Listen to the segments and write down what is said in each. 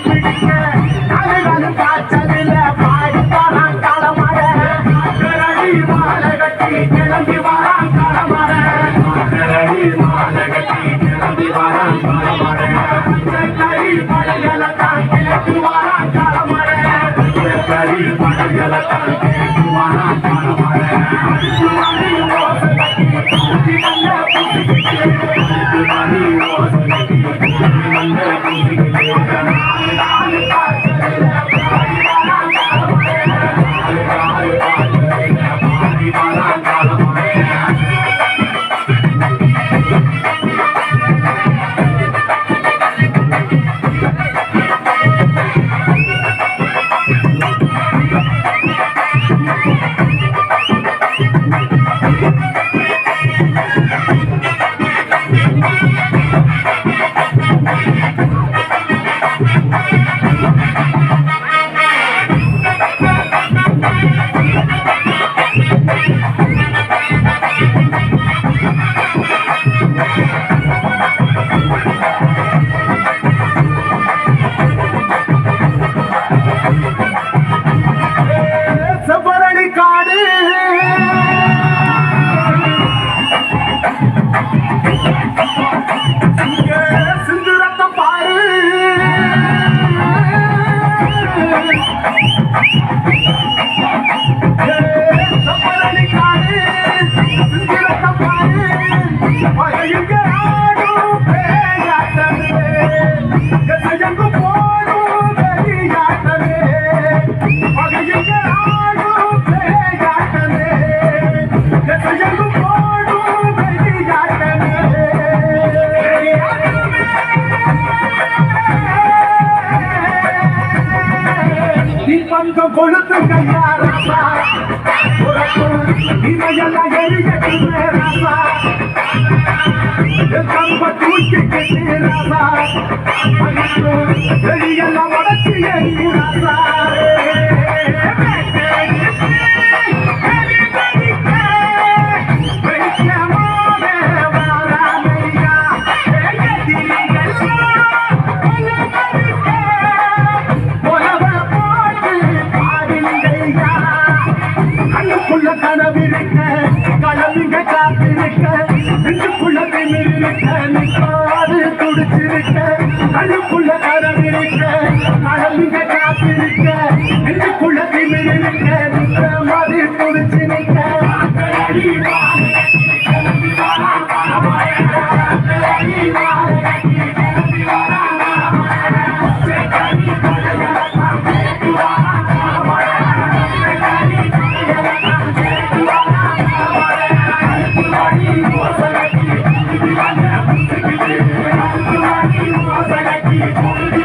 பிடிக்க நாலு காய்ச்சலில் பாடி வரான் களமர மாலை கட்டி கிளம்பி வரான் களமர மாலை கட்டி கிளம்பி வரான் களமர கறி படைகளை தான் கிளம்பி வரான் களமர கறி படைகளை தான் கிளம்பி வரான் களமர கொழுத்து கையாரா இவையெல்லாம் எரியட்டுமே ராசா கம்ப தூக்கி கட்டி ராசா எரியெல்லாம் உடச்சி எரி ராசா கனவிருக்க களமிங்க காத்திருக்க நெஞ்சுக்குள்ள திமிருக்க நிற்காது துடிச்சிருக்க கண்ணுக்குள்ள கனவிருக்க களமிங்க காத்திருக்க நெஞ்சுக்குள்ள திமிருக்க நிற்க மாதிரி துடிச்சிருக்க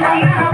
Thank you.